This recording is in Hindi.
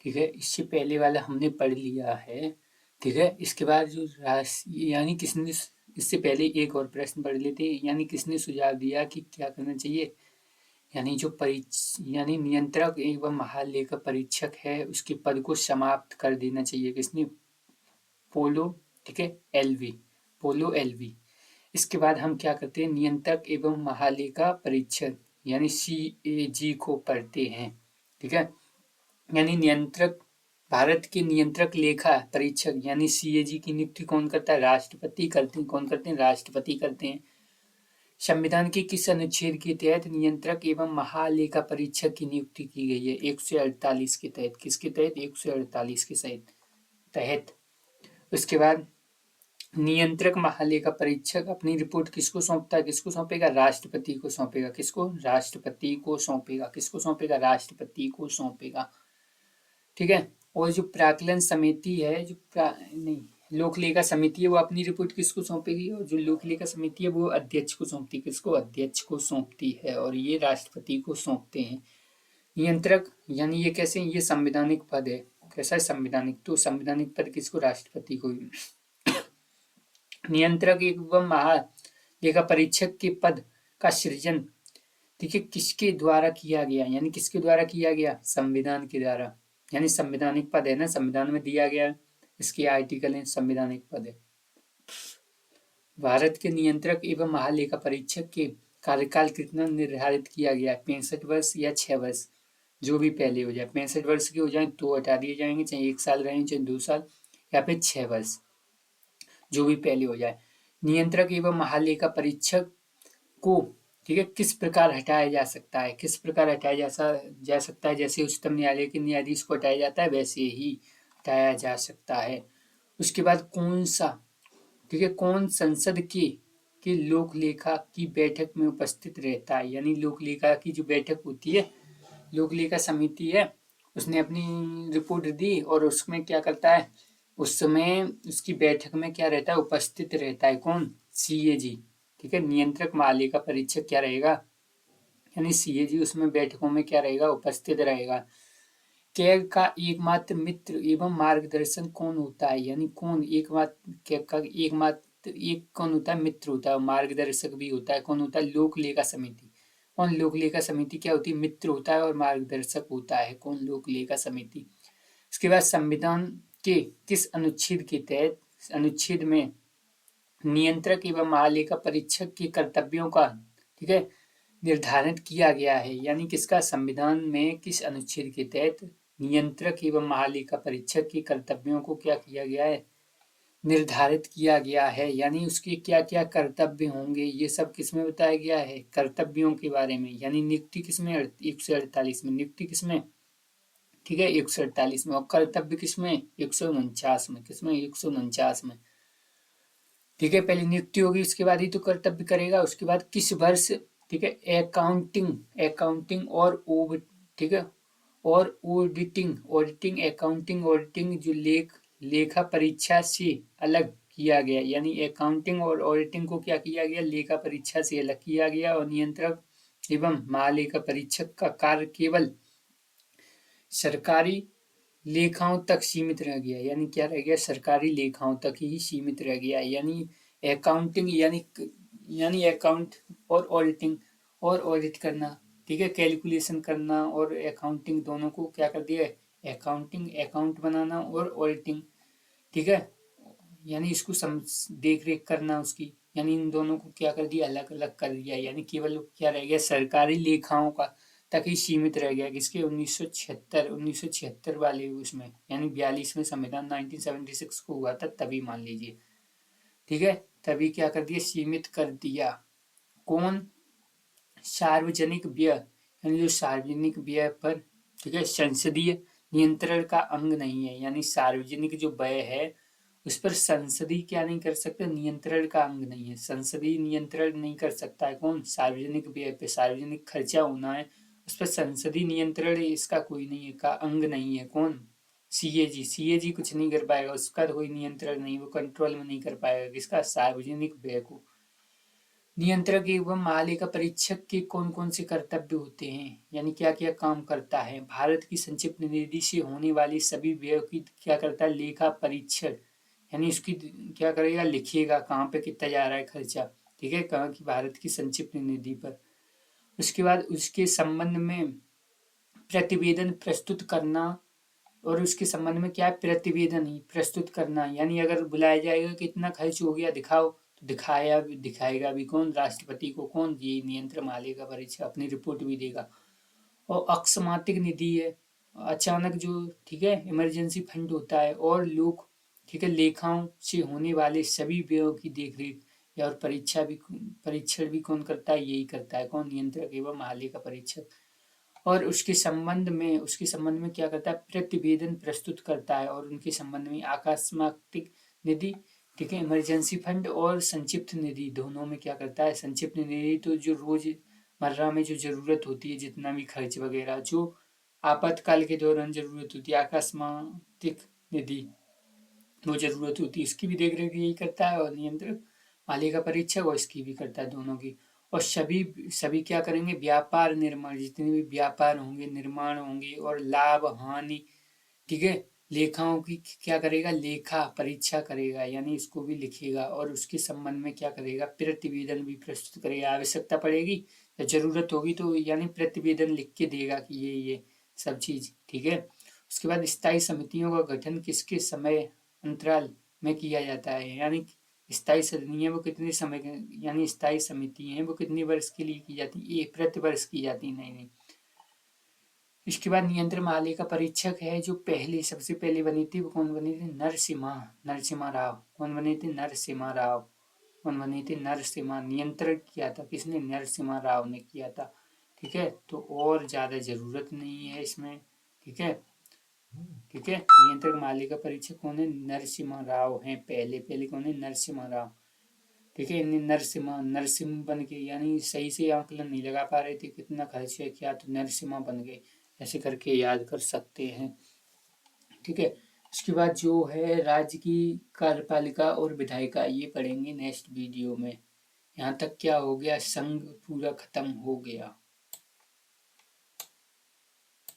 ठीक है, इससे पहले वाला हमने पढ़ लिया है। ठीक है, इसके बाद जो यानी किसने, इससे पहले एक और प्रश्न पढ़ लेते हैं। यानी किसने सुझाव दिया कि क्या करना चाहिए, यानी जो यानी नियंत्रक एवं महालेखा परीक्षक है उसके पद को समाप्त कर देना चाहिए। किसने, पोलो। ठीक है, एलवी, पोलो एलवी। इसके बाद हम क्या करते हैं, नियंत्रक एवं महालेखा परीक्षक यानी CAG को पढ़ते हैं। ठीक है, यानी नियंत्रक, भारत के नियंत्रक लेखा परीक्षक यानी CAG की नियुक्ति कौन करता है, राष्ट्रपति करते हैं। कौन करते हैं, राष्ट्रपति करते हैं। संविधान के किस अनुच्छेद के तहत नियंत्रक एवं महालेखा परीक्षक की नियुक्ति की गई है, 148 के तहत। किसके तहत, 148 के तहत। उसके बाद नियंत्रक महालेखा परीक्षक अपनी रिपोर्ट किसको सौंपता है, किसको सौंपेगा, राष्ट्रपति को सौंपेगा। किसको, राष्ट्रपति को सौंपेगा। किसको सौंपेगा, राष्ट्रपति को सौंपेगा। ठीक है, और जो प्राक्कलन समिति है, जो नहीं, लोक लेखा समिति है, वो अपनी रिपोर्ट किसको सौंपेगी, और जो लोक लेखा समिति है वो अध्यक्ष को सौंपती है। किसको, अध्यक्ष को सौंपती है, और ये राष्ट्रपति को सौंपते हैं। नियंत्रक यानी ये कैसे, ये संवैधानिक पद है। कैसा है, संवैधानिक। तो संवैधानिक पद किसको, राष्ट्रपति को। नियंत्रक एवं महालेखा परीक्षक के पद का सृजन, ठीक है, किसके द्वारा किया गया, यानी किसके द्वारा किया गया, संविधान के द्वारा। यानी संवैधानिक पद है ना, संविधान में दिया गया, इसके आर्टिकल है, संवैधानिक पद है। भारत के नियंत्रक एवं महालेखा परीक्षक के कार्यकाल कितना निर्धारित किया गया है, 65 वर्ष या 6 वर्ष, जो भी पहले हो जाए। 65 वर्ष के हो जाए तो हटा दिए जाएंगे, चाहे 1 साल रहें चाहे 2 साल, या फिर 6 वर्ष, जो भी पहले हो जाए। नियंत्रक एवं महालेखा परीक्षक को, ठीक है, किस प्रकार हटाया जा सकता है, किस प्रकार हटाया जा सकता है, जैसे उच्चतम न्यायालय के न्यायाधीश को हटाया जाता है वैसे ही हटाया जा सकता है। उसके बाद कौन सा, ठीक है, कौन संसद के लोक लेखा की बैठक में उपस्थित रहता है, यानी लोक लेखा की जो बैठक होती है, लोक लेखा समिति है, उसने अपनी रिपोर्ट दी और उसमें क्या करता है, उस समय उसकी बैठक में क्या रहता है, उपस्थित रहता है। कौन, CAG। ठीक है, नियंत्रक महालेखा परीक्षक क्या रहेगा, यानी CAG उसमें बैठकों में क्या रहेगा, उपस्थित रहेगा। कैग का एकमात्र मित्र एवं मार्गदर्शन कौन होता है, यानी कौन एकमात्र, कैग का एकमात्र एक कौन होता है, मित्र होता है, मार्गदर्शक भी होता है। कौन होता है, लोक लेखा समिति। कौन, लोक लेखा समिति क्या होती है, मित्र होता है और मार्गदर्शक होता है। कौन, लोक लेखा समिति। इसके बाद संविधान के किस अनुच्छेद के तहत, अनुच्छेद में नियंत्रक एवं महालेखा परीक्षक के कर्तव्यों का, ठीक है, निर्धारित किया गया है, यानी किसका, संविधान में किस अनुच्छेद के तहत नियंत्रक एवं महालेखा परीक्षक के कर्तव्यों को क्या किया गया है, निर्धारित किया गया है। यानी उसके क्या क्या कर्तव्य होंगे, ये सब किसमें बताया गया है, कर्तव्यों के बारे में। यानी नियुक्ति किसमें, 148 में। नियुक्ति किसमें, ठीक है, 148 में। और कर्तव्य किसमें, 149 में। किसमें, 149 में। ठीक है, पहले नियुक्ति होगी, उसके बाद ही तो कर्तव्य करेगा। उसके बाद किस वर्ष, ठीक है, अकाउंटिंग, अकाउंटिंग और ठीक है, और ऑडिटिंग अकाउंटिंग ऑडिटिंग जो लेखा परीक्षा से अलग किया गया, यानी अकाउंटिंग और ऑडिटिंग को क्या किया गया, लेखा परीक्षा से अलग किया गया। और नियंत्रक एवं महालेखा परीक्षक का कार्य केवल सरकारी लेखाओं तक सीमित रह गया, यानी क्या रह गया, सरकारी लेखाओं तक ही सीमित रह गया। यानी अकाउंटिंग यानी अकाउंट और ऑडिटिंग, और ऑडिट करना, ठीक है, कैलकुलेशन करना और अकाउंटिंग दोनों को क्या कर दिया, अकाउंटिंग, अकाउंट बनाना और ऑडिटिंग, ठीक है, यानी इसको देख रेख करना उसकी, यानी इन दोनों को क्या कर दिया, अलग अलग कर दिया। यानी केवल क्या रह गया, सरकारी लेखाओं का तक ही सीमित रह गया। किसके, 1976 वाले उसमें, यानी 42वें संविधान 1976 को हुआ था तभी, मान लीजिए। ठीक है, तभी क्या कर दिया, सीमित कर दिया। कौन, सार्वजनिक व्यय, यानी जो सार्वजनिक व्यय पर, ठीक है, संसदीय नियंत्रण का अंग नहीं है, यानी सार्वजनिक जो व्यय है उस पर संसदीय क्या नहीं कर सकते, नियंत्रण का अंग नहीं है। संसदीय नियंत्रण नहीं कर सकता है। कौन, सार्वजनिक व्यय पे, सार्वजनिक खर्चा होना है उस पर संसदीय नियंत्रण इसका कोई नहीं है, का अंग नहीं है। कौन, CAG कुछ नहीं कर पाएगा, उसका कोई नियंत्रण नहीं, वो कंट्रोल में नहीं कर पाएगा। किसका, सार्वजनिक व्यय को। नियंत्रक एवं महालेखा परीक्षक के कौन कौन से कर्तव्य होते हैं, यानी क्या क्या काम करता है। भारत की संचिप्त निधि से होने वाली सभी व्ययों की क्या करता है, लेखा परीक्षण, यानी उसकी क्या करेगा, लिखिएगा कहाँ पे कितना जा रहा है खर्चा, ठीक है, कहाँ की, भारत की संचिप्त निधि पर। उसके बाद उसके संबंध में प्रतिवेदन प्रस्तुत करना, और उसके संबंध में क्या है, प्रतिवेदन ही प्रस्तुत करना, यानी अगर बुलाया जाएगा कितना खर्च हो गया दिखाओ, तो दिखाएगा भी कौन, राष्ट्रपति को कौन, ये नियंत्रक महालेखा परीक्षक अपनी रिपोर्ट भी देगा। और अकस्मातिक निधि है, अचानक जो, ठीक है, इमरजेंसी फंड होता है। और लोग, ठीक है, लेखाओं से होने वाले सभी व्ययों की देखरेख या और परीक्षण भी कौन करता है, यही करता है कौन, नियंत्रक एवं महालेखा परीक्षक। और उसके संबंध में क्या करता है, प्रतिवेदन प्रस्तुत करता है। और उनके संबंध में आकस्मिक निधि, ठीक है, इमरजेंसी फंड और संचिप्त निधि, दोनों में क्या करता है, संचिप्त निधि तो जो रोजमर्रा में जो जरूरत होती है, जितना भी खर्च वगैरह जो आपातकाल के दौरान जरूरत होती है, आकस्मिक निधि वो जरूरत होती है, इसकी भी देख रेख यही करता है। और नियंत्रक मालिका परीक्षक, और इसकी भी करता है, दोनों की। और सभी सभी क्या करेंगे, व्यापार निर्माण, जितने भी व्यापार होंगे, निर्माण होंगे, और लाभ हानि, ठीक है, लेखाओं की क्या करेगा, लेखा परीक्षा करेगा, यानी इसको भी लिखेगा। और उसके संबंध में क्या करेगा, प्रतिवेदन भी प्रस्तुत करेगा, आवश्यकता पड़ेगी या जरूरत होगी तो, यानी प्रतिवेदन लिख के देगा कि ये सब चीज, ठीक है। उसके बाद स्थायी समितियों का गठन किसके समय अंतराल में किया जाता है, यानी स्थायी सदनी है वो कितने समय यानी स्थायी समिति है वो कितने वर्ष के लिए की जाती है, प्रति वर्ष की जाती है, नहीं नहीं। इसके बाद नियंत्रण महालेखा परीक्षक है जो पहले सबसे पहले बनी थी, वो कौन बनी थी, नरसिम्हा राव। कौन बनी थी, नरसिम्हा राव। कौन बनी थी, नरसिम्हा। नियंत्रण किया था किसने, नरसिम्हा राव ने किया था, ठीक है। तो और ज्यादा जरूरत नहीं है इसमें, ठीक है, ठीक है। नियंत्रक महालेखा परीक्षक कौन है, नरसिम्हा राव है, पहले पहले कौन है, नरसिम्हा राव, ठीक है। इन्हें नरसिम्हा बन के, यानी सही से आंकलन नहीं लगा पा रहे थे कितना खर्च है क्या, तो नरसिम्हा बन गए, ऐसे करके याद कर सकते हैं, ठीक है। उसके बाद जो है राज्य की कार्यपालिका और विधायिका, ये पढ़ेंगे नेक्स्ट वीडियो में। यहाँ तक क्या हो गया, संघ पूरा खत्म हो गया।